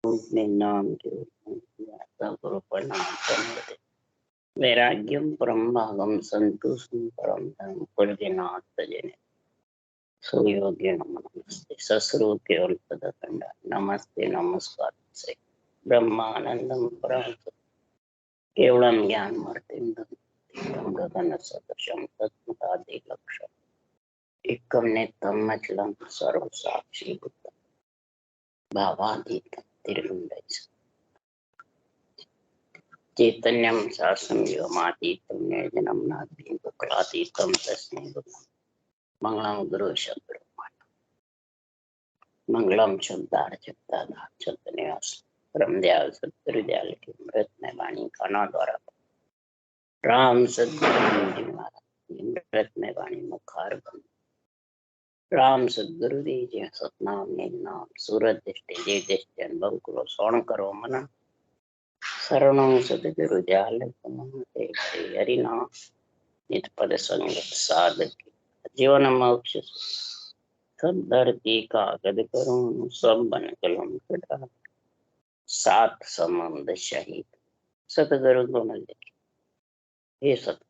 अपने नाम के गुरु प्रणाम करते वैराग्यम परम भागम संतोषम परम धर्म कुलनाथ तजने सुयोग्य नमस्ते सस्रोके अल्पदखंड नमस्ते नमस्कार से ब्रह्मानंदम परम केवलम ज्ञान मूर्तिम गगन सदृशम तत्मतादि लक्ष्य एकम नेतम अचलम सर्व साक्षी बुद्ध भावातीत तिरुगुंडज चैतन्यम शासम योमातीतम निर्जनम नाद्भीम कलातीतम तस्मै गुरुम् मंगलम गुरु शब्द मंगलम शब्दार्थ परमदयाल सत्य की मृत में वाणी काना द्वारा राम सद्गुरु मृत में वाणी मुखार बन राम सद्गुरु दीजिए सतनाम नाम सूरत दृष्टि जी दृष्टि अनुभव करो सोण करो मन शरणं सद्गुरु जाल हरिनाम नित पद संगत साधक जीवन मोक्ष सब धरती कागज करूं सब बन कलम कटा सात संबंध शहीद सतगुरु गुण लिखे हे सत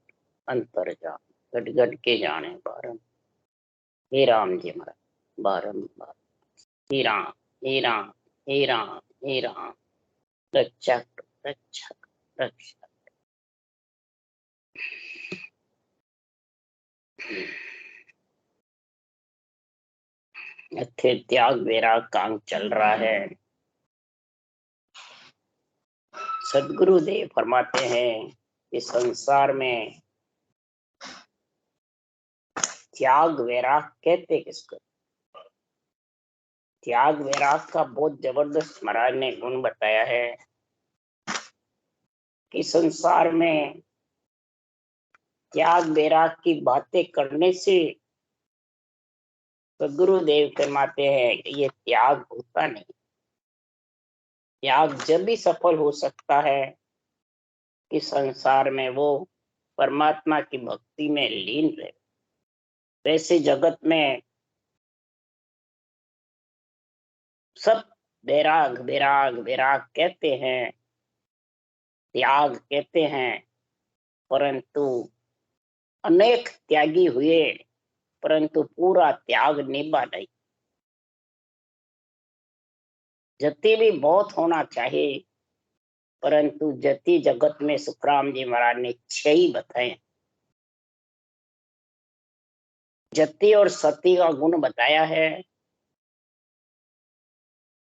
अंतर जान गट गट के जाने बारम हे राम जी महाराज बारम्बार हे राम हे राम हे राम हे राम रक्षक रक्षक रक्षक। इत्थे त्याग वैराग काम चल रहा है। सदगुरुदेव फरमाते हैं कि संसार में त्याग वैराग कहते किसको? त्याग वैराग का बहुत जबरदस्त महाराज ने गुण बताया है कि संसार में त्याग वैराग की बातें करने से सदगुरुदेव फरमाते हैं कि ये त्याग होता नहीं। त्याग जब भी सफल हो सकता है कि संसार में वो परमात्मा की भक्ति में लीन रहे। वैसे जगत में सब वैराग वैराग वैराग कहते हैं, त्याग कहते हैं, परंतु अनेक त्यागी हुए परंतु पूरा त्याग निभा नहीं। जति भी बहुत होना चाहिए परंतु जति जगत में सुखराम जी महाराज ने 6 ही बताए। जति और सती का गुण बताया है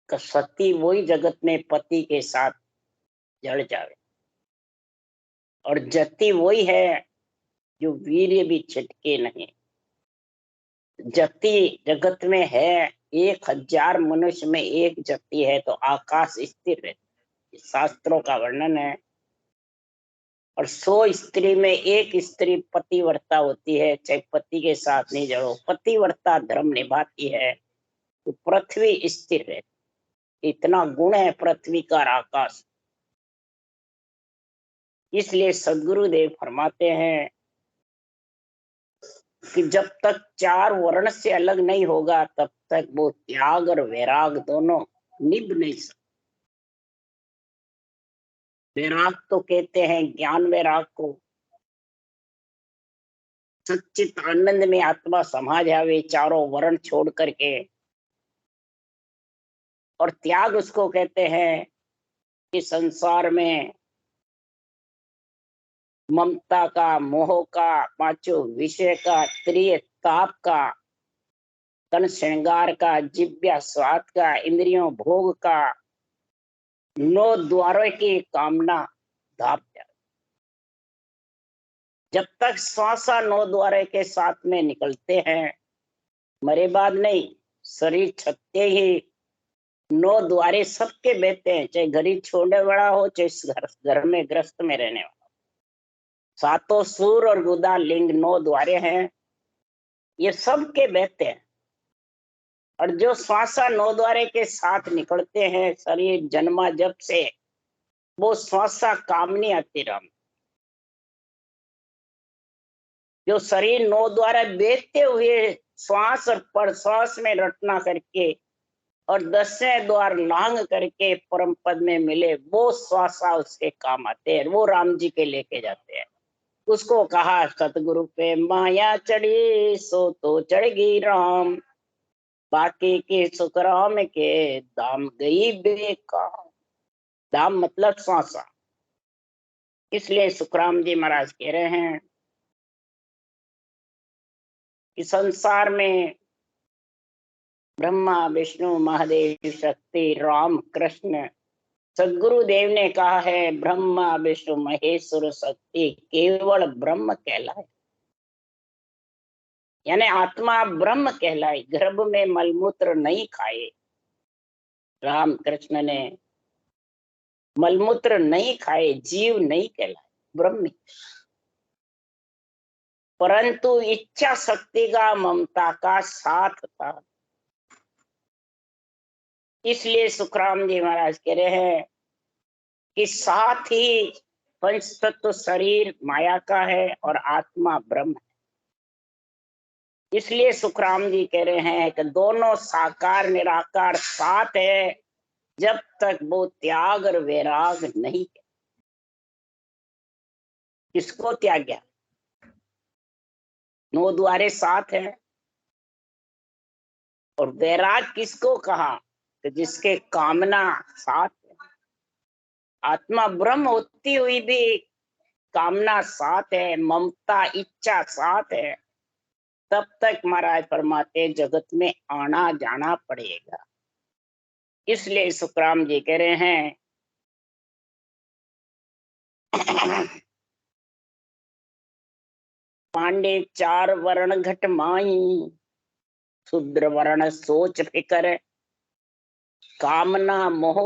कि सती वही जगत में पति के साथ जड़ जावे और जति वही है जो वीर्य भी छिटके नहीं। जति जगत में है 1000 मनुष्य में एक जति है तो आकाश स्थिर है, शास्त्रों का वर्णन है। और 100 स्त्री में एक स्त्री पतिव्रता होती है, चाहे पति के साथ नहीं जड़ो, पतिव्रता धर्म निभाती है तो पृथ्वी स्थिर है। इतना गुण है पृथ्वी का आकाश। इसलिए सदगुरुदेव फरमाते हैं कि जब तक 4 वर्ण से अलग नहीं होगा तब तक वो त्याग और वैराग दोनों निभ नहीं सकते। वैराग तो कहते हैं ज्ञान वैराग को, सच्चित आनंद में आत्मा समा जावे चारों वर्ण छोड़ करके। और त्याग उसको कहते हैं कि संसार में ममता का, मोह का, 5 विषय का, त्रिय ताप का, तन श्रृंगार का, जिव्या स्वाद का, इंद्रियों भोग का, 9 द्वारों की कामना धाप जाए। जब तक श्वासा 9 द्वारे के साथ में निकलते हैं, मरे बाद नहीं, शरीर छपते ही 9 द्वारे सबके बहते हैं, चाहे घरी छोड़ने वाला हो चाहे घर में ग्रस्त में रहने वाला। 7 सूर और गुदा लिंग 9 द्वारे हैं, ये सबके बहते हैं। और जो श्वासा 9 द्वारे के साथ निकलते हैं, शरीर जन्मा जब से वो श्वासा कामनी आती राम। जो शरीर 9 द्वारा बेचते हुए श्वास और प्रश्वास में रटना करके और 10वें द्वार लांग करके परम पद में मिले, वो श्वासा उसके काम आते हैं, वो राम जी के लेके जाते हैं। उसको कहा सतगुरु पे माया चढ़ी सो तो चढ़गी राम, बाकी के सुखराम के दाम गई बेकार। दाम मतलब श्वासा। इसलिए सुखराम जी महाराज कह रहे हैं कि संसार में ब्रह्मा विष्णु महादेव शक्ति राम कृष्ण, सदगुरुदेव ने कहा है ब्रह्मा विष्णु महेश्वर शक्ति केवल ब्रह्म कहलाए, यानी आत्मा ब्रह्म कहलाए, गर्भ में मलमूत्र नहीं खाए। राम कृष्ण ने मलमूत्र नहीं खाए, जीव नहीं कहलाए, ब्रह्म। परंतु इच्छा शक्ति का ममता का साथ था। इसलिए सुखराम जी महाराज कह रहे हैं कि साथ ही पंच तत्व शरीर माया का है और आत्मा ब्रह्म है। इसलिए सुखराम जी कह रहे हैं कि दोनों साकार निराकार साथ है, जब तक वो त्याग और वैराग नहीं है। किसको त्याग्या? 9 द्वारे साथ है। और वैराग किसको कहा? कि जिसके कामना साथ है। आत्मा ब्रह्म होती हुई भी कामना साथ है, ममता इच्छा साथ है, तब तक महाराज फरमाते जगत में आना जाना पड़ेगा। इसलिए सुखराम जी कह रहे हैं पांडे 4 वर्ण घट माई, शूद्र वर्ण सोच फिकर कामना मोह।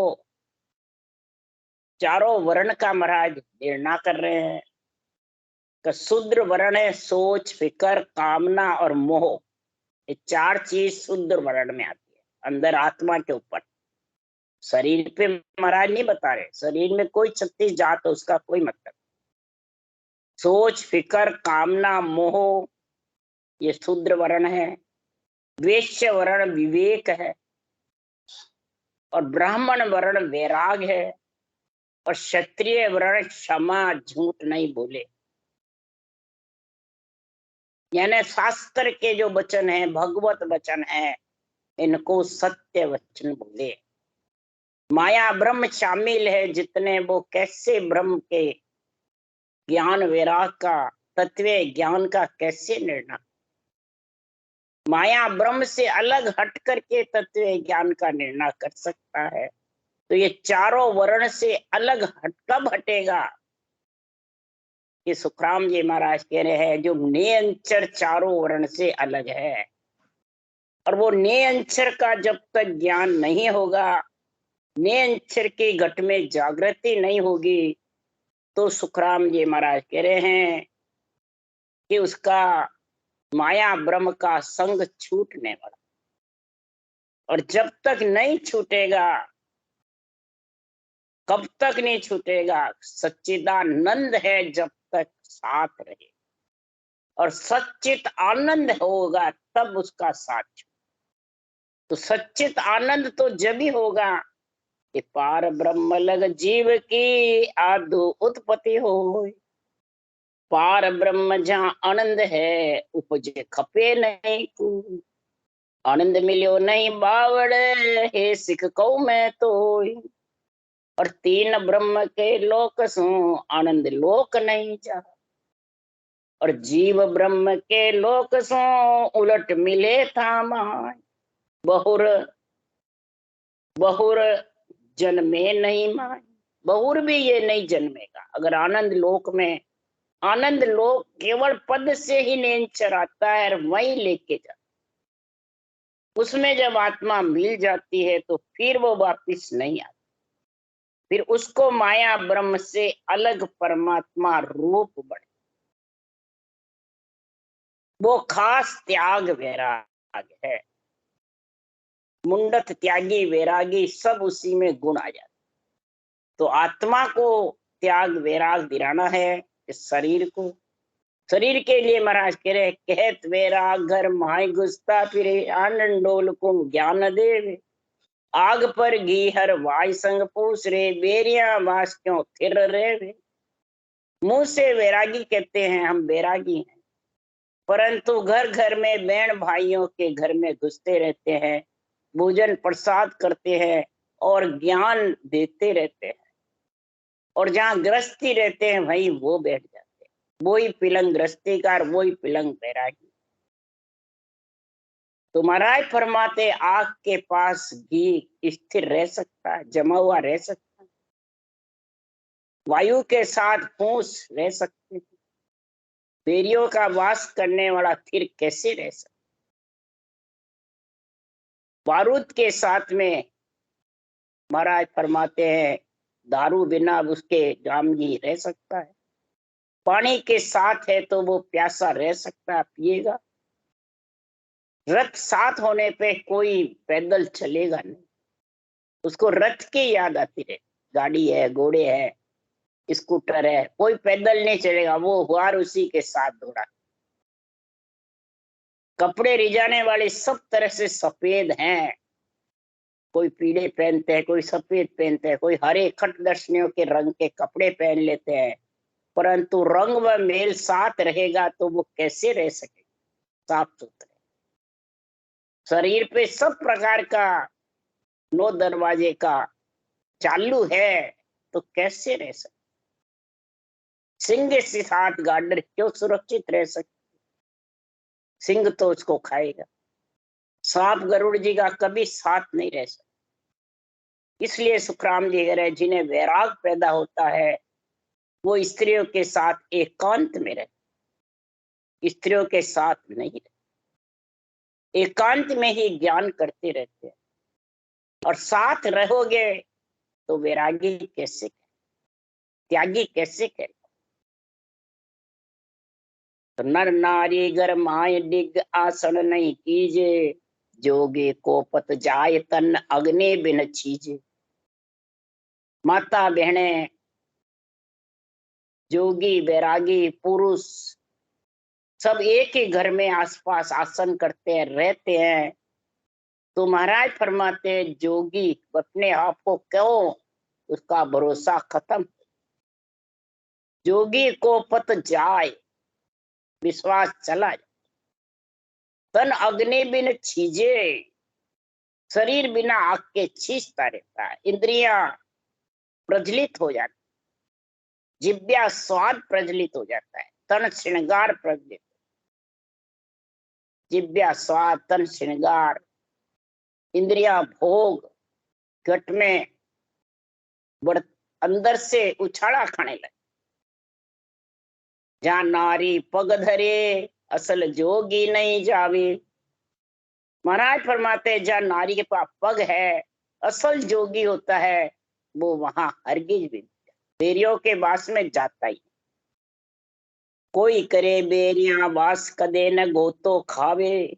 चारों वर्ण का महाराज निर्णय कर रहे हैं कि शूद्र वर्ण है सोच फिकर कामना और मोह, ये 4 चीज शूद्र वर्ण में आती है, अंदर आत्मा के ऊपर। शरीर पे महाराज नहीं बता रहे, शरीर में कोई 36 जात है, उसका कोई मतलब। सोच फिकर कामना मोह ये शूद्र वर्ण है। वैश्य वर्ण विवेक है और ब्राह्मण वर्ण वैराग है और क्षत्रिय वर्ण क्षमा झूठ नहीं बोले। यानी शास्त्र के जो वचन है भगवत वचन है, इनको सत्य वचन बोले। माया ब्रह्म शामिल है जितने, वो कैसे ब्रह्म के ज्ञान वैराग का तत्व ज्ञान का कैसे निर्णय। माया ब्रह्म से अलग हट करके तत्व ज्ञान का निर्णय कर सकता है। तो ये चारों वर्ण से अलग हट कब हटेगा? ये सुखराम जी महाराज कह रहे हैं जो नियंचर चारों वर्ण से अलग है, और वो नियंचर का जब तक ज्ञान नहीं होगा, नियंचर के घट में जागृति नहीं होगी, तो सुखराम जी महाराज कह रहे हैं कि उसका माया ब्रह्म का संग छूटने वाला। और जब तक नहीं छूटेगा, कब तक नहीं छूटेगा? सच्चिदानंद है जब तक साथ रहे, और सच्चित आनंद होगा तब उसका साथ छूटे। तो सच्चित आनंद तो जब ही होगा कि पार ब्रह्म लग जीव की आदि उत्पत्ति हो। पार ब्रह्म जहाँ आनंद है उपजे खपे नहीं कोई। आनंद मिलो नहीं बावड़े हे सिख कहूं मैं तो। और 3 ब्रह्म के लोक सो आनंद लोक नहीं जा। और जीव ब्रह्म के लोक सो उलट मिले था माय। बहुर बहुर जन्मे नहीं माय। बहुर भी ये नहीं जन्मेगा। अगर आनंद लोक में, आनंद लोक केवल पद से ही नेचर आता है और वहीं लेके जाता, उसमें जब आत्मा मिल जाती है तो फिर वो वापिस नहीं आती। फिर उसको माया ब्रह्म से अलग परमात्मा रूप बने। वो खास त्याग वैराग है। मुंडत त्यागी वैरागी सब उसी में गुण आ जाते। तो आत्मा को त्याग वैराग दिलाना है इस शरीर को। शरीर के लिए महाराज कह रहे कहत वैराग घर माई घुसता फिरे आनंद डोल को ज्ञान देवे। आग पर घी हर वाय संग पूछ रे, बेरिया बास क्यों फिर रे। मुंह से वैरागी कहते हैं हम बैरागी हैं, परंतु घर घर में बहन भाइयों के घर में घुसते रहते हैं, भोजन प्रसाद करते हैं और ज्ञान देते रहते हैं। और जहाँ गृहस्थी रहते हैं वही वो बैठ जाते हैं, वही पिलंग गृहस्थीकार, वही पिलंग बैरागी। तो महाराज फरमाते आग के पास घी स्थिर रह सकता है, जमा हुआ रह सकता है, वायु के साथ फूस रह सकते हैं, बेरियों का वास करने वाला फिर कैसे रह सकता, बारूद के साथ में महाराज फरमाते हैं दारू बिना उसके जामगी रह सकता है, पानी के साथ है तो वो प्यासा रह सकता है, पिएगा। रथ साथ होने पे कोई पैदल चलेगा नहीं, उसको रथ की याद आती रहे, गाड़ी है, घोड़े है, स्कूटर है, कोई पैदल नहीं चलेगा, वो हुआर उसी के साथ दौड़ा। कपड़े रिझाने वाले सब तरह से सफेद हैं, कोई पीले पहनते हैं, कोई सफेद पहनते हैं, कोई हरे खट दर्शनियों के रंग के कपड़े पहन लेते हैं, परंतु रंग व मेल साथ रहेगा तो वो कैसे रह सके साफ सुथरे। शरीर पे सब प्रकार का 9 दरवाजे का चालू है तो कैसे रह सकते, सिंह के साथ गाडर क्यों सुरक्षित रह सकते, सिंह तो उसको खाएगा। सांप गरुड़ जी का कभी साथ नहीं रह सकता। इसलिए सुखराम जी कह रहे जिन्हें वैराग पैदा होता है वो स्त्रियों के साथ एकांत में रहे, स्त्रियों के साथ नहीं रहे, एकांत में ही ज्ञान करते रहते हैं। और साथ रहोगे तो वैरागी कैसे, त्यागी कैसे करे। तो नर नारी घर माय डिग आसन नहीं कीजे, जोगे को पत जाय तन अग्नि बिन छीजे। माता बहने, जोगी वैरागी पुरुष सब एक ही घर में आसपास आसन करते हैं, रहते हैं। तो महाराज फरमाते हैं जोगी अपने आप को क्यों, उसका भरोसा खत्म, जोगी को पत जाए, विश्वास चला जाए, तन अग्नि बिन छीजे, शरीर बिना आग के छीजता रहता है, इंद्रियां प्रज्वलित हो जाती, जिब्या स्वाद प्रज्वलित हो जाता है, तन श्रृंगार प्रज्वलित, जिब्या स्वाद तन श्रृंगार, इंद्रिया भोग घट में बढ़, अंदर से उछाड़ा खाने लगे। जहाँ नारी पग धरे असल जोगी नहीं जावे, महाराज फरमाते जहाँ नारी के पास पग है असल जोगी होता है, वो वहां हरगिज भी बेरियों के वास में जाता ही। कोई करे बेरिया वास कदे न गोतो खावे।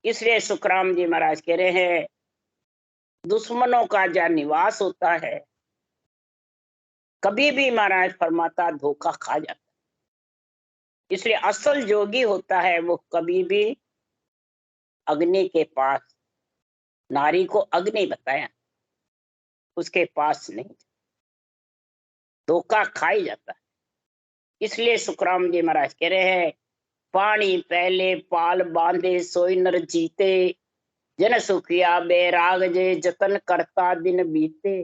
इसलिए सुखराम जी महाराज कह रहे हैं दुश्मनों का जहाँ निवास होता है कभी भी महाराज फरमाता धोखा खा जाता, इसलिए असल जोगी होता है वो कभी भी अग्नि के पास, नारी को अग्नि बताया, उसके पास नहीं, धोखा खाई जाता है। इसलिए सुखराम जी महाराज कह रहे हैं पानी पहले पाल बांधे सोई नर जीते, जन सुखिया बैराग जे जतन करता दिन बीते।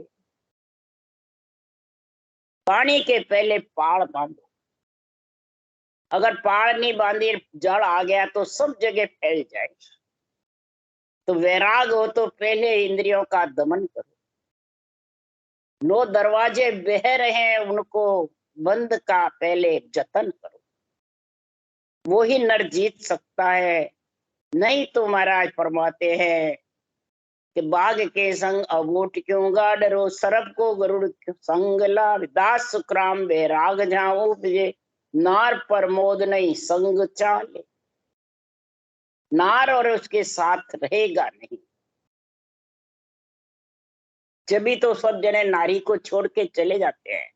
पानी के पहले पाल बांधो, अगर पाल नहीं बांधी जल आ गया तो सब जगह फैल जाएगा। तो वैराग हो तो पहले इंद्रियों का दमन करो, 9 दरवाजे बह रहे हैं उनको बंद का पहले जतन करो, वो ही नर जीत सकता है। नहीं तो महाराज फरमाते हैं कि बाघ के संग अबूट क्यों गा डरो, सरप को गरुड़ संग ला, दास सुखराम बैराग जाओ उपजे, नार प्रमोद नहीं संग चाले। नार और उसके साथ रहेगा नहीं, जब तो सब जने नारी को छोड़ के चले जाते हैं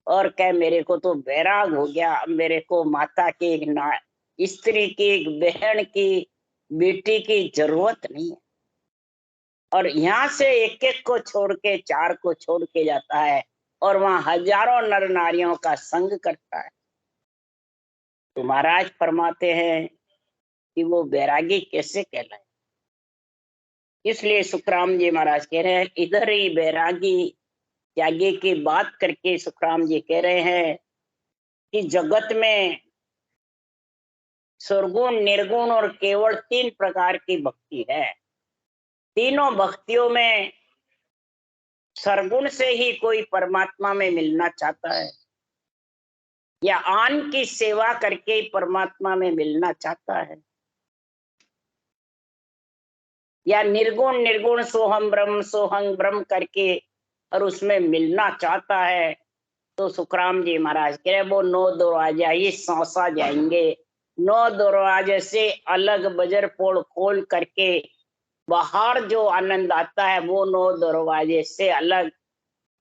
और कह मेरे को तो बैराग हो गया, मेरे को माता की एक स्त्री की, एक बहन की, बेटी की जरूरत नहीं है। और यहाँ से एक एक को छोड़ के, चार को छोड़ के जाता है और वहां हजारों नर नारियों का संग करता है। तो महाराज फरमाते हैं कि वो बैरागी कैसे कहलाए। इसलिए सुखराम जी महाराज कह रहे हैं, इधर ही बैरागी त्यागी की बात करके सुखराम जी कह रहे हैं कि जगत में सुरगुण, निर्गुण और केवल 3 प्रकार की भक्ति है। तीनों भक्तियों में सरगुण से ही कोई परमात्मा में मिलना चाहता है, या आन की सेवा करके परमात्मा में मिलना चाहता है, या निर्गुण निर्गुण सोहम ब्रह्म करके और उसमें मिलना चाहता है। तो सुखराम जी महाराज कह रहे वो 9 दरवाजा ही सौंसा जाएंगे। 9 दरवाजे से अलग बजर पोल खोल करके बाहर जो आनंद आता है वो 9 दरवाजे से अलग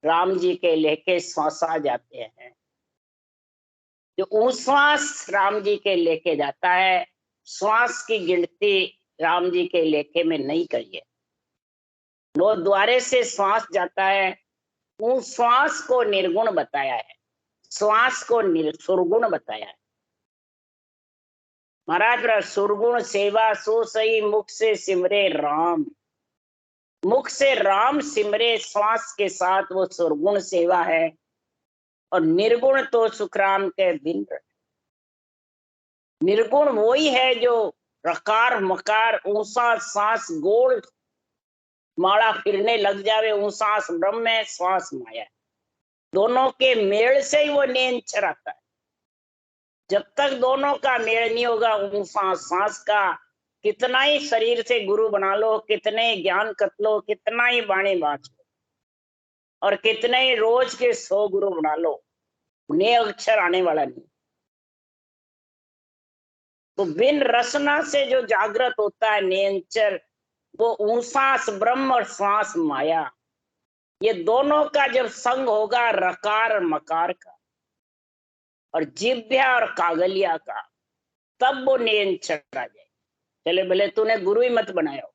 राम जी के लेके सौंसा जाते हैं। जो श्वास राम जी के लेके जाता है, श्वास की गिनती राम जी के लेखे में नहीं करिए। 9 द्वारे से श्वास जाता है, उस श्वास को निर्गुण बताया है, श्वास को सुरगुण बताया है। महाराज सुरगुण सेवा सो सही मुख से सिमरे राम, मुख से राम सिमरे श्वास के साथ वो सुरगुण सेवा है। और निर्गुण तो सुखराम के बिन, निर्गुण वही है जो रकार मकार ऊंसा सांस गोल माला फिरने लग जावे, ऊंसास ब्रह्म है, श्वास माया है। दोनों के मेल से ही वो निरंतर आता है। जब तक दोनों का मेल नहीं होगा, ऊंसा सांस का कितना ही शरीर से गुरु बना लो, कितने ज्ञान कत लो, कितना ही बाणी बांच लो, और कितने ही रोज के 100 गुरु बना लो, उन्हें अक्षर आने वाला नहीं। तो बिन रसना से जो जागृत होता है निरंतर, वो ऊंसास ब्रह्म और श्वास माया, ये दोनों का जब संग होगा रकार और मकार का और जिभ्या और कागलिया का, तब वो निरंतर आ जाए। चले भले तूने गुरु ही मत बनाया हो,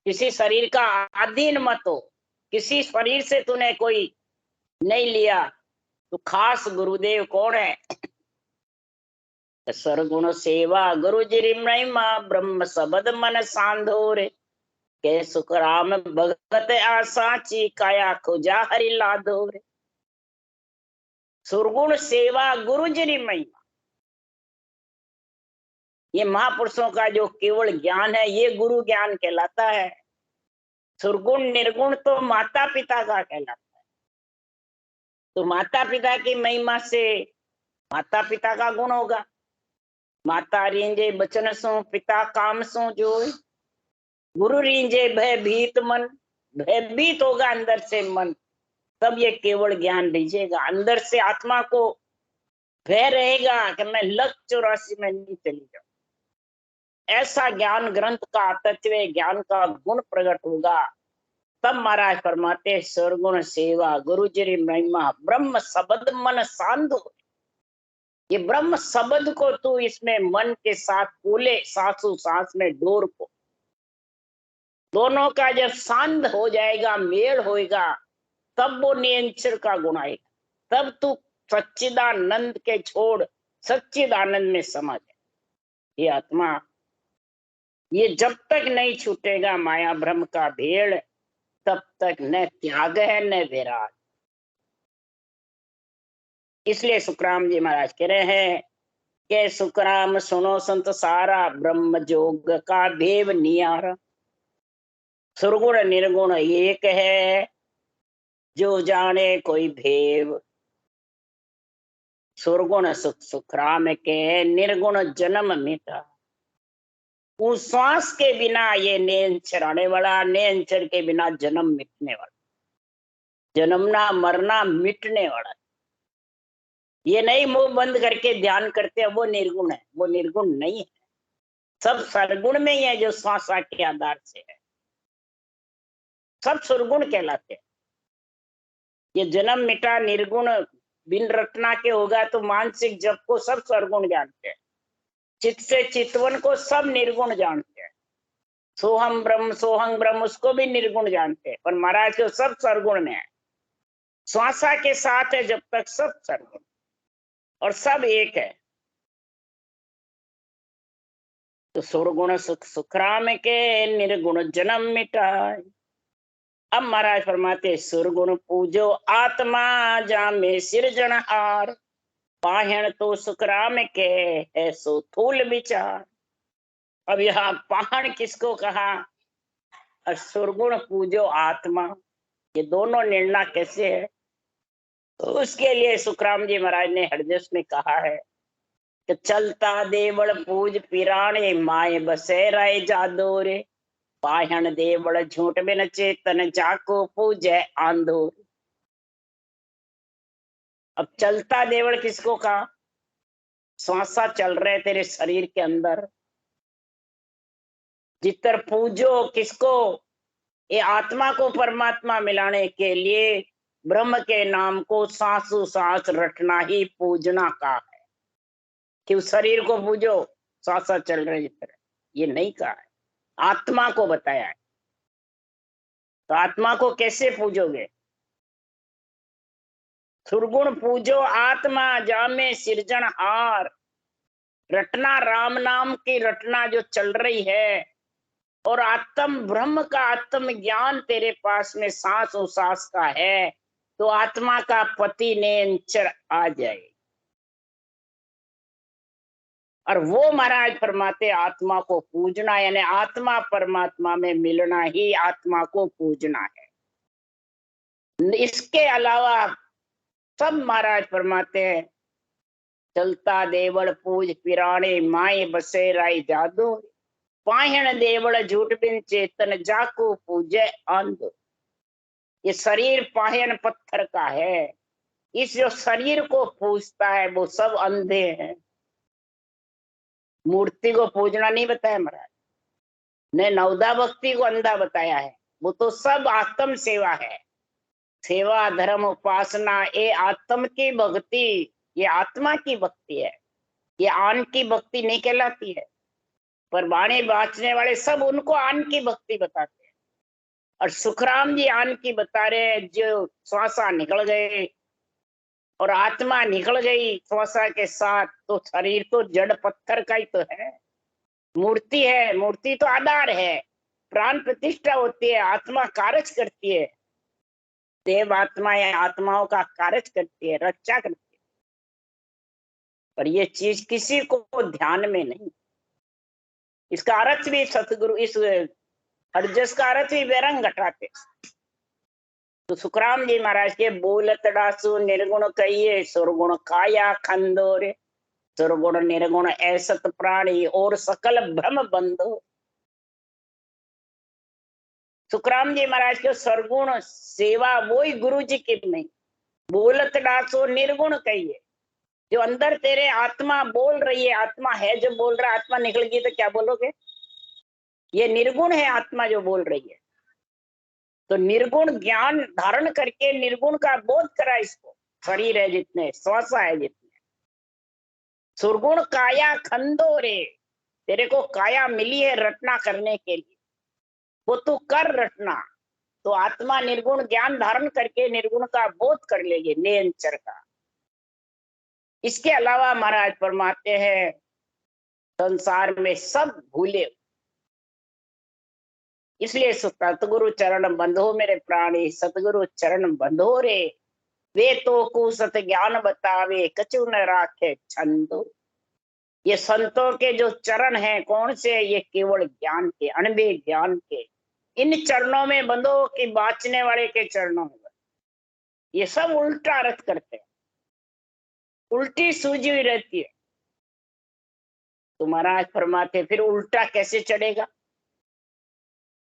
किसी शरीर का अधीन मत हो, किसी शरीर से तूने कोई नहीं लिया, तो खास गुरुदेव कौन है? सरगुण सेवा गुरु जी महिमा ब्रह्म सबद मन सांधोरे, के सुखराम भगत आसाची काया खुजा हरि लाधोरे। सुरगुण सेवा गुरु जी महिमा, ये महापुरुषों का जो केवल ज्ञान है, ये गुरु ज्ञान कहलाता है। सुरगुण निर्गुण तो माता पिता का कहलाता है। तो माता पिता की महिमा से माता पिता का गुण होगा। माता रींजे बचन सो पिता काम सो जोय, गुरु रींजे भयभीत मन, भयभीत होगा अंदर से मन, तब ये केवल ज्ञान रीझेगा। अंदर से आत्मा को भय रहेगा कि मैं लक्ष्य 84 में नहीं चली जाऊं। ऐसा ज्ञान ग्रंथ का तत्व ज्ञान का गुण प्रकट होगा, तब महाराज फरमाते सरगुण सेवा गुरु जी महिमा ब्रह्म शब्द मन सांधो। ये ब्रह्म शब्द को तू इसमें मन के साथ बोले, सांसों सांस में डोर को, दोनों का जब सांध हो जाएगा, मेल होएगा, तब वो निरंतर का गुण आएगा। तब तू सच्चिदानंद के छोड़ सच्चिदानंद में समझ। ये आत्मा, ये जब तक नहीं छूटेगा माया भ्रम का भेड़, तब तक न त्याग है न विराग। इसलिए सुखराम जी महाराज कह रहे हैं कि सुखराम सुनो संत सारा, ब्रह्म जोग का भेव नियारा। सुरगुण निर्गुण एक है, जो जाने कोई भेव। सुरगुण सुख सुखराम के, निर्गुण जन्म मिटा। उस श्वास के बिना ये नेंचर आने वाला, नेंचर के बिना जन्म मिटने वाला, जन्मना मरना मिटने वाला। ये नहीं मुंह बंद करके ध्यान करते हैं वो निर्गुण है, वो निर्गुण नहीं है। सब सरगुण में ही है, जो श्वास के आधार से है, सब सुरगुण कहलाते हैं। ये जन्म मिटा निर्गुण बिन रटना के होगा तो मानसिक जप को सब सरगुण जानते हैं, चित्त से चितवन को सब निर्गुण जानते हैं। सोहम ब्रह्म उसको भी निर्गुण जानते हैं, पर महाराज के सब सरगुण में है। श्वासा के साथ है जब तक सब सरगुण और सब एक है। तो सुरगुण सुख सुखराम के निर्गुण जन्म मिटाए। अब महाराज फरमाते सुरगुण पूजो आत्मा जामे सिरजनहार, पाहण तो सुखराम के है सो थूल विचार। अब यहाँ पाहण किसको कहा और सुरगुण पूजो आत्मा, ये दोनों निर्णय कैसे है? तो उसके लिए सुखराम जी महाराज ने हरजस में कहा है कि चलता देवल पूज पिराणे माए बसे राय जादो रे, पाहण देवल झूठ बिन चेतन जाको पूजे आंधो। अब चलता देवल किसको कहा? श्वासा चल रहे तेरे शरीर के अंदर, जितर पूजो किसको? ये आत्मा को परमात्मा मिलाने के लिए ब्रह्म के नाम को सांसों सांस रटना ही पूजना का है। कि उस शरीर को पूजो सांसा चल रहे जितर, ये नहीं कहा है, आत्मा को बताया है। तो आत्मा को कैसे पूजोगे? सुरगुण पूजो आत्मा जामे सिरजनहार, रटना राम नाम की रटना जो चल रही है, और आत्म ब्रह्म का आत्म ज्ञान तेरे पास में सांस और सांस का है, तो आत्मा का पति नेंचर आ जाए। और वो महाराज फरमाते आत्मा को पूजना, यानी आत्मा परमात्मा में मिलना ही आत्मा को पूजना है। इसके अलावा सब महाराज फरमाते हैं चलता देवड़ पूज पिराणे माए बसे राय जादू, पाहण देवड़ झूठ बिन चेतन जाको पूजे आंधो। ये शरीर पाहण पत्थर का है, इस जो शरीर को पूजता है वो सब अंधे हैं। मूर्ति को पूजना नहीं बताया महाराज ने, नवदा भक्ति को अंधा बताया है। वो तो सब आत्म सेवा है, सेवा धर्म उपासना, ये आत्म की भक्ति, ये आत्मा की भक्ति है, ये आन की भक्ति नहीं कहलाती है। पर वाणी बाँचने वाले सब उनको आन की भक्ति बताते हैं। और सुखराम जी आन की बता रहे हैं, जो श्वासा निकल गए और आत्मा निकल गई श्वासा के साथ, तो शरीर तो जड़ पत्थर का ही तो है, मूर्ति है, मूर्ति तो आधार है, प्राण प्रतिष्ठा होती है, आत्मा कारज करती है, देव आत्मा या आत्माओं का कारज करती है, रक्षा करती है। पर ये चीज किसी को ध्यान में नहीं। इसका अर्थ भी सतगुरु इस हरजस का अर्थ भी व्यरंग घटाते। तो सुखराम जी महाराज के बोलत डासु निर्गुण कहिए सुरगुण काया खंदोरे, सुरगुण निर्गुण ऐसत प्राणी और सकल भ्रम बंधो। सुखराम जी महाराज के सरगुण सेवा वही गुरु जी की नहीं। बोलत डासो निर्गुण कहिए, जो अंदर तेरे आत्मा बोल रही है, आत्मा है जो बोल रहा है, आत्मा निकल गई तो क्या बोलोगे? ये निर्गुण है आत्मा जो बोल रही है। तो निर्गुण ज्ञान धारण करके निर्गुण का बोध करा इसको, शरीर है जितने, श्वासा है जितने। सुरगुण काया खंदो रे, तेरे को काया मिली है रटना करने के लिए, वो तू कर रटना। तो आत्मा निर्गुण ज्ञान धारण करके निर्गुण का बोध कर लेगी, निरंतर का। इसके अलावा महाराज फरमाते हैं संसार में सब भूले, इसलिए सतगुरु चरण बंधो मेरे प्राणी, सतगुरु चरण बंधो रे, वे तो कुसत ज्ञान बतावे कछु न राखे छंदो। ये संतों के जो चरण हैं कौन से? ये केवल ज्ञान के, अनबे ज्ञान के। इन चरणों में बंधो कि बाँचने वाले के चरणों में। ये सब उल्टा अर्थ करते हैं, उल्टी सूझी हुई रहती है। तो महाराज फरमाते फिर उल्टा कैसे चढ़ेगा,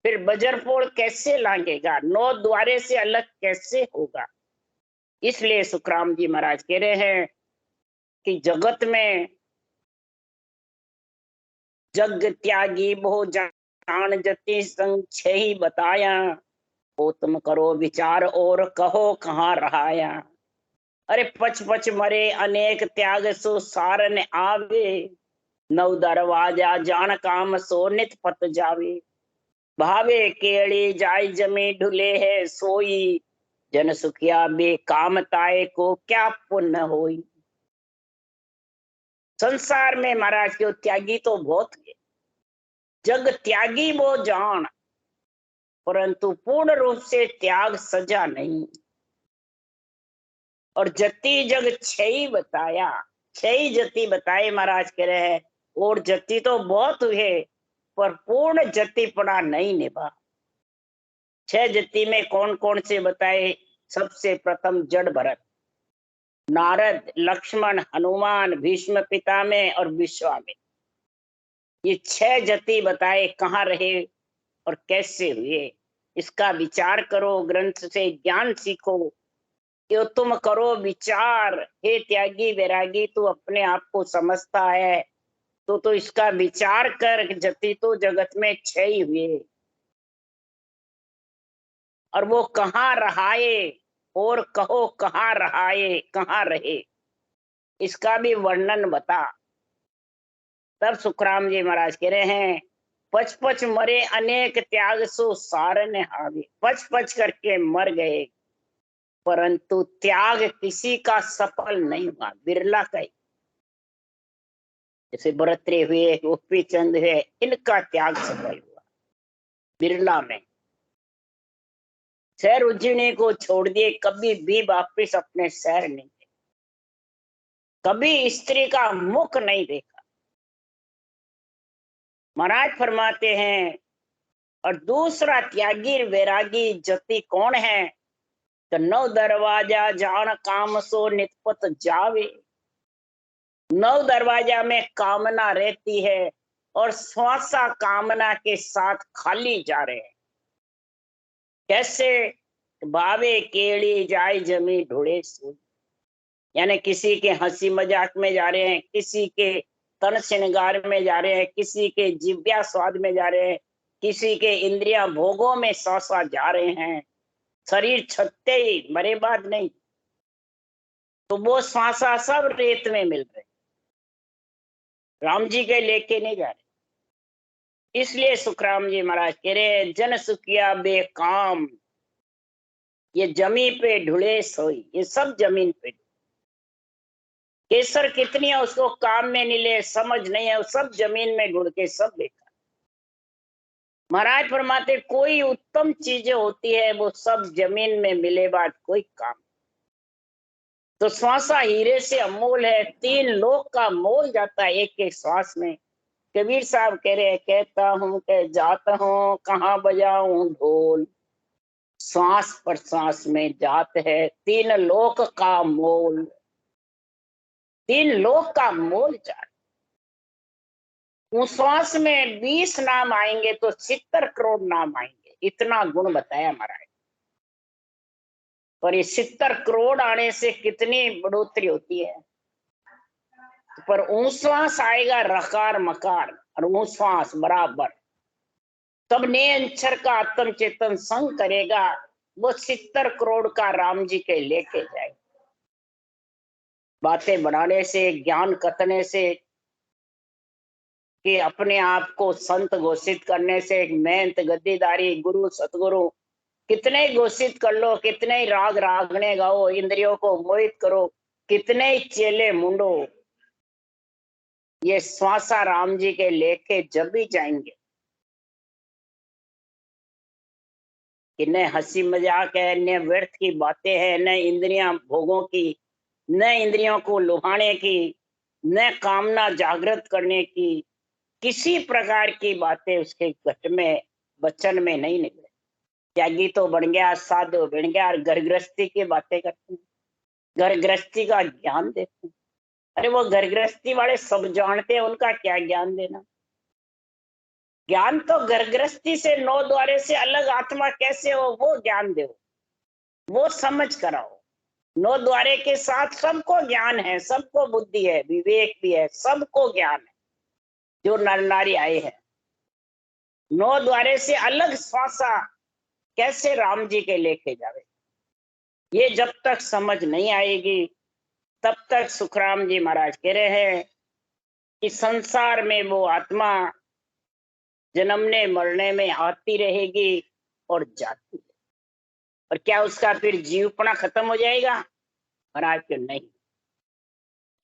फिर बजरपोड़ कैसे लांगेगा, 9 द्वारे से अलग कैसे होगा। इसलिए सुखराम जी महाराज कह रहे हैं कि जगत में जग त्यागी बहु जान जति संग ही बताया, ओ तुम करो विचार और कहो कहाँ रहाया। अरे पच पच मरे अनेक त्याग सो सारन आवे, नव दरवाजा जान काम सो नित पत जावे। भावे केड़ी जाय जमी ढुले है सोई, जन सुखिया बेकामताए को क्या पुण्य होई। संसार में महाराज के त्यागी तो बहुत है, जग त्यागी वो जान, परंतु पूर्ण रूप से त्याग सजा नहीं। और जति जग छई बताया, छई जति बताए महाराज कह रहे हैं, और जति तो बहुत हुए पर पूर्ण जति पड़ा नहीं निभा। 6 जति में कौन कौन से बताए? सबसे प्रथम जड़ भरत, नारद, लक्ष्मण, हनुमान, भीष्म पितामह और विश्वामित्र। ये 6 जति बताए कहाँ रहे और कैसे हुए। इसका विचार करो, ग्रंथ से ज्ञान सीखो। कि तुम करो विचार, हे त्यागी वैरागी, तू अपने आप को समझता है तो इसका विचार कर। जति तो जगत में 6 ही हुए, और वो कहाँ रहाए, और कहो कहाँ रहाए, कहाँ रहे, इसका भी वर्णन बता। तब सुखराम जी महाराज कह रहे हैं, पच पच मरे अनेक त्याग सो सार ने हावे। पच पच करके मर गए, परंतु त्याग किसी का सफल नहीं हुआ, बिरला का ही। जैसे भरतरे हुए, गोपी चंद हुए, इनका त्याग सफल हुआ, बिरला में। शहर उज्जैनी को छोड़ दिए, कभी भी वापिस अपने शहर नहीं गए, कभी स्त्री का मुख नहीं देखा। महाराज फरमाते हैं, और दूसरा त्यागी वैरागी जति कौन है? तो 9 दरवाजा जान काम सो नितपत जावे। 9 दरवाजा में कामना रहती है और श्वासा कामना के साथ खाली जा रहे हैं। कैसे? भावे केड़ी जाय जमी ढूढ़े सोई। यानी किसी के हंसी मजाक में जा रहे हैं, किसी के तन श्रृंगार में जा रहे हैं, किसी के जिव्या स्वाद में जा रहे हैं, किसी के इंद्रिया भोगों में सौसा जा रहे हैं। शरीर छत्ते ही, मरे बाद नहीं। तो वो श्वासा सब रेत में मिल रहे, राम जी के लेके नहीं जा रहे। इसलिए सुखराम जी महाराज कह रहे, जन सुखिया बेकाम, ये जमी पे ढुले सोई। ये सब जमीन पे, केसर कितनी है उसको काम में नहीं ले, समझ नहीं है, सब जमीन में ढूंढ के सब देखा। महाराज फरमाते, कोई उत्तम चीजें होती है वो सब जमीन में मिले बाद कोई काम। तो श्वासा हीरे से अमूल है, 3 लोक का मोल जाता है एक एक श्वास में। कबीर साहब कह रहे हैं, कहता हूं के जाता हूं, कहाँ बजाऊं ढोल, श्वास पर श्वास में जात है 3 लोक का मोल। 3 लोक का मोल जात। उस श्वास में 20 नाम आएंगे तो 70 करोड़ नाम आएंगे, इतना गुण बताया महाराज। पर ये 70 करोड़ आने से कितनी बढ़ोतरी होती है। पर ऊंश्वास आएगा रकार मकार, और ऊंश्वास बराबर, तब ने अक्षर का आत्म चेतन संग करेगा, वो 70 करोड़ का राम जी के लेके जाएगा। बातें बढ़ाने से, ज्ञान कथने से, कि अपने आप को संत घोषित करने से, मेहनत गद्दीदारी गुरु सतगुरु कितने घोषित कर लो, कितने ही राग रागने गाओ, इंद्रियों को मोहित करो, कितने ही चेले मुंडो, ये श्वासा राम जी के लेके जब भी जाएंगे। कि न हंसी मजाक है, न व्यर्थ की बातें हैं, न इंद्रियां भोगों की, न इंद्रियों को लुभाने की, न कामना जागृत करने की, किसी प्रकार की बातें उसके घट में वचन में नहीं निकले। त्यागी तो बन गया, साधु बन गया, और घर गृहस्थी की बातें करते हैं, घर गृहस्थी का ज्ञान देते हैं। अरे वो घर गृहस्थी वाले सब जानते हैं, उनका क्या ज्ञान देना। ज्ञान तो घर गृहस्थी से 9 द्वारे से अलग आत्मा कैसे हो वो ज्ञान दो, वो समझ कराओ। 9 द्वारे के साथ सबको ज्ञान है, सबको बुद्धि है, विवेक भी है, सबको ज्ञान है जो नर नारी आए हैं। 9 द्वारे से अलग श्वासा कैसे राम जी के लेके जावे, ये जब तक समझ नहीं आएगी तब तक सुखराम जी महाराज कह रहे हैं कि संसार में वो आत्मा जन्मने मरने में आती रहेगी और जाती है। और क्या उसका फिर जीवपना खत्म हो जाएगा? महाराज क्यों नहीं।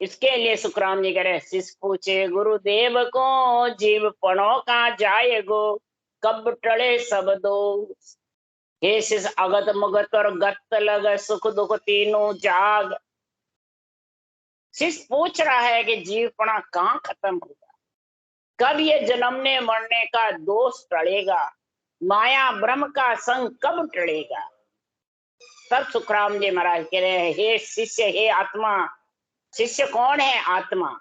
इसके लिए सुखराम जी कह रहे, शिष्य पूछे गुरुदेव को, जीवपणों का जाएगो, कब टले सब दोष। हे शिष्य अगत मुगत और गत लग, सुख दुख तीनों जाग। शिष्य पूछ रहा है कि जीवपना कहाँ खत्म होगा, कब ये जन्मने मरने का दोष टलेगा, माया ब्रह्म का संग कब टलेगा। तब सुखराम जी महाराज कह रहे हैं, हे शिष्य, हे आत्मा। शिष्य कौन है? आत्मा।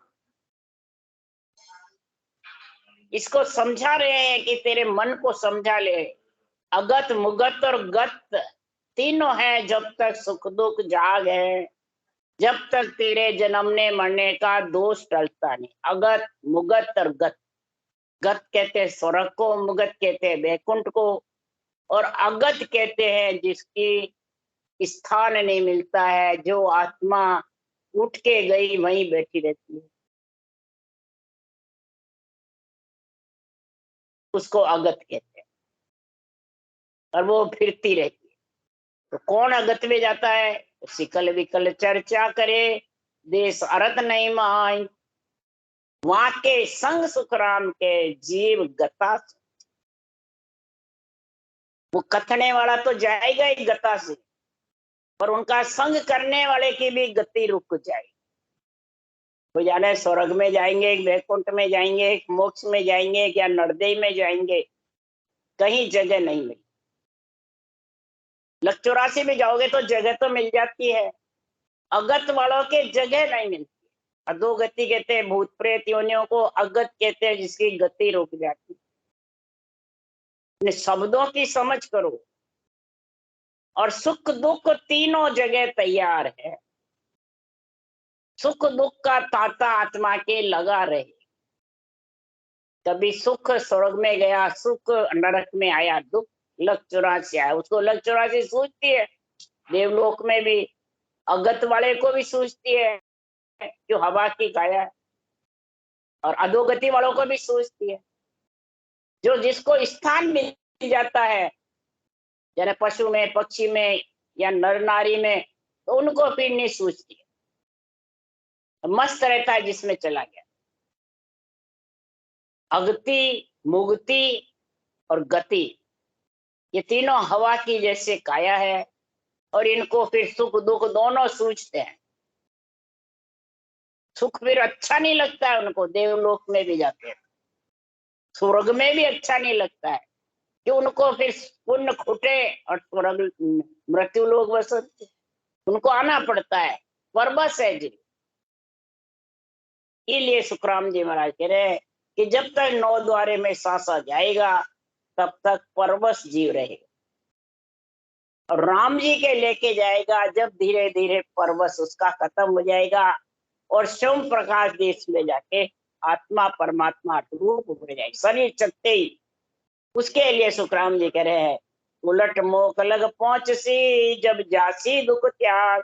इसको समझा रहे हैं कि तेरे मन को समझा ले। अगत मुगत और गत तीनों है, जब तक सुख दुख जाग है, जब तक तेरे जन्मने मरने का दोष टलता नहीं। अगत मुगत और गत, गत कहते हैं स्वर्ग को, मुगत कहते हैं वैकुंठ को, और अगत कहते हैं जिसकी स्थान नहीं मिलता है, जो आत्मा उठ के गई वहीं बैठी रहती है, उसको अगत कहते हैं, और वो फिरती रहती है। तो कौन अगत में जाता है? सिकल विकल चर्चा करे, देश अर्थ नहीं माई, वहां के संग सुखराम के जीव गता। वो कथने वाला तो जाएगा ही गता से, पर उनका संग करने वाले की भी गति रुक जाएगी। तो जाने स्वर्ग में जाएंगे, वैकुंठ में जाएंगे, मोक्ष में जाएंगे, या नरदेय में जाएंगे, कहीं जगह नहीं मिली। लक 84 में जाओगे तो जगह तो मिल जाती है, अगत वालों के जगह नहीं मिलती। अधोगति कहते हैं भूत प्रेत योनियों को, अगत कहते हैं जिसकी गति रुक जाती है। शब्दों की समझ करो। और सुख दुख तीनों जगह तैयार है। सुख दुख का ताता आत्मा के लगा रहे। कभी सुख स्वर्ग में गया, सुख नरक में आया, दुख लक 84 आया, उसको लक 84 सूझती है। देवलोक में भी अगत वाले को भी सूझती है, जो हवा की काया है, और अधोगति वालों को भी सूझती है। जो जिसको स्थान मिल जाता है, जैसे पशु में, पक्षी में, या नर नारी में, तो उनको फिर नहीं सूझती है। मस्त रहता है जिसमें चला गया। अगति, मुगति और गति, ये तीनों हवा की जैसे काया है, और इनको फिर सुख दुख दोनों सूझते हैं। सुख फिर अच्छा नहीं लगता है उनको, देवलोक में भी जाते हैं, स्वर्ग में भी अच्छा नहीं लगता है, कि उनको फिर पुण्य खुटे और स्वर्ग मृत्यु लोग बसते, उनको आना पड़ता है, परबस है जी। इसलिए सुखराम जी महाराज कह रहे हैं कि जब तक 9 द्वारे में सांसा जाएगा, तब तक परबस जीव रहेगा, और राम जी के लेके जाएगा जब धीरे धीरे परवश उसका खत्म हो जाएगा, और शिव प्रकाश देश में जाके आत्मा परमात्मा रूप हो जाएगी, शरीर चकते ही। उसके लिए सुखराम जी कह रहे हैं, उलट मोक लग पहुंच सी, जब जासी दुख त्याग।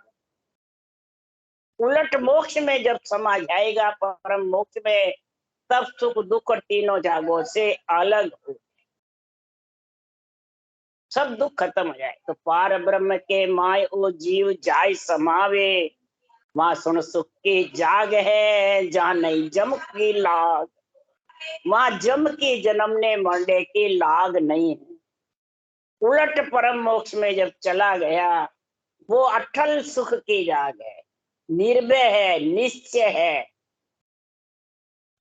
उलट मोक्ष में जब समा जाएगा, परम मोक्ष में, तब सुख दुख और तीनों जागों से अलग हो, सब दुख खत्म हो जाए। तो पार ब्रह्म के माय ओ जीव जाय समावे, वहां सुन सुख की जाग है, जहां नहीं जम की लाग। वहां जम की जन्मने मरने की लाग नहीं है। उलट परम मोक्ष में जब चला गया, वो अटल सुख की जाग है, निर्भय है, निश्चय है,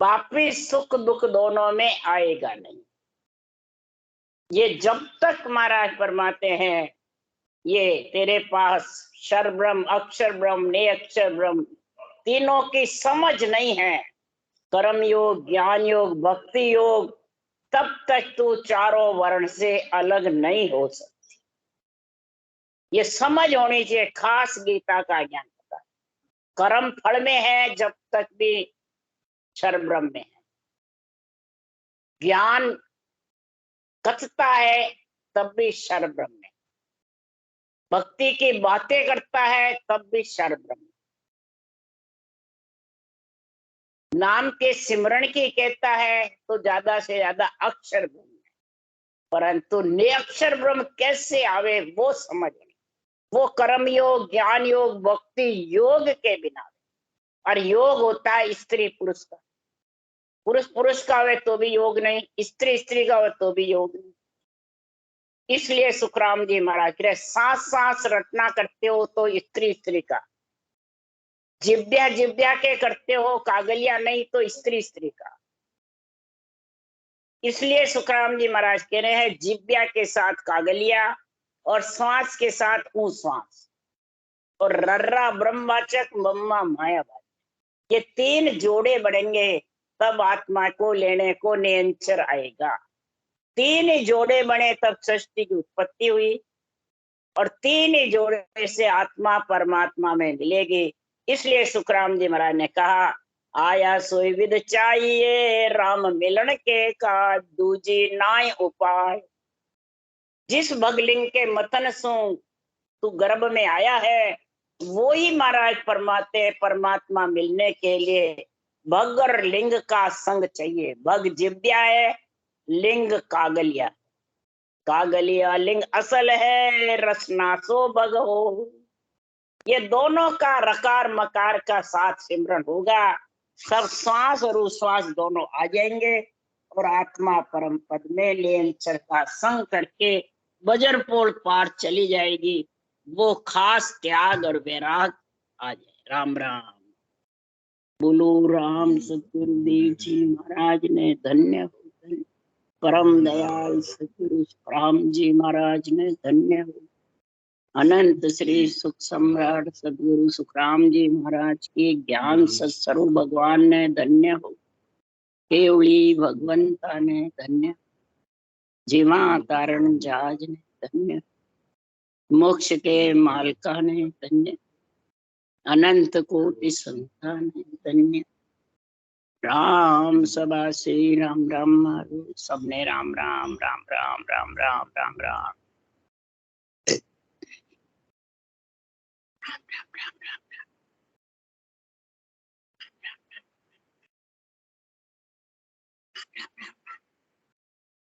वापिस सुख दुख दोनों में आएगा नहीं। ये जब तक महाराज फरमाते हैं, ये तेरे पास क्षर ब्रह्म, अक्षर ब्रह्म, ने अक्षर ब्रह्म तीनों की समझ नहीं है, कर्म योग, ज्ञान योग, भक्ति योग, तब तक तू चारों वर्ण से अलग नहीं हो सकती। ये समझ होनी चाहिए, खास गीता का ज्ञान होता है। कर्म फल में है जब तक भी क्षर ब्रह्म में है, ज्ञान कथता है तब भी क्षर ब्रह्म में, भक्ति की बातें करता है तब भी क्षर ब्रह्म। नाम के सिमरण की कहता है तो ज्यादा से ज्यादा अक्षर ब्रह्म, परंतु निरक्षर ब्रह्म कैसे आवे वो समझ नहीं। वो कर्म योग, ज्ञान योग, भक्ति योग के बिना, और योग होता है स्त्री पुरुष का। पुरुष पुरुष का हो तो भी योग नहीं, स्त्री स्त्री का हो तो भी योग नहीं। इसलिए सुखराम जी महाराज कह रहे, सांस सांस रटना करते हो तो स्त्री स्त्री का, जिव्या जिव्या के करते हो कागलिया नहीं तो स्त्री स्त्री का। इसलिए सुखराम जी महाराज कह रहे हैं, जिव्या के साथ कागलिया और श्वास के साथ श्वास, और रर्रा ब्रह्मवाचक मम्मा मायावाचक, ये तीन जोड़े बढ़ेंगे तब आत्मा को लेने को नियंचर आएगा। तीन ही जोड़े बने तब सृष्टि की उत्पत्ति हुई, और तीन ही जोड़े से आत्मा परमात्मा में मिलेगी। इसलिए सुखराम जी महाराज ने कहा, आया सोई विद चाहिए राम मिलन के का, दूजी नाय उपाय। जिस भगलिंग के मतन सु तू गर्भ में आया है, वो ही महाराज परमात्मा परमात्मा मिलने के लिए भग और लिंग का संग चाहिए। भग जिव्या है, लिंग कागलिया, कागलिया लिंग असल है, रसना सो भग हो। ये दोनों का रकार मकार का साथ सिमरन होगा, सब श्वास और उश्वास दोनों आ जाएंगे, और आत्मा परम पद में लेंचर का संग करके बजरपोल पार चली जाएगी। वो खास त्याग और वैराग आ जाए। राम राम बोलो। राम सतगुरुदेव जी महाराज ने धन्य हो, धन्य। परम दयाल सतगुरु राम जी महाराज ने धन्य हो। अनंत श्री सुख सम्राट सदगुरु सुखराम जी महाराज के ज्ञान सत्स्वरूप भगवान ने धन्य हो। केवली भगवंता ने धन्य, जीवा तारण जहाज ने धन्य, मोक्ष के मालका ने धन्य, अनंत कोटि संतान ने धन्य। राम सभा श्री राम राम मारो, सबने राम राम राम राम राम राम राम राम राम।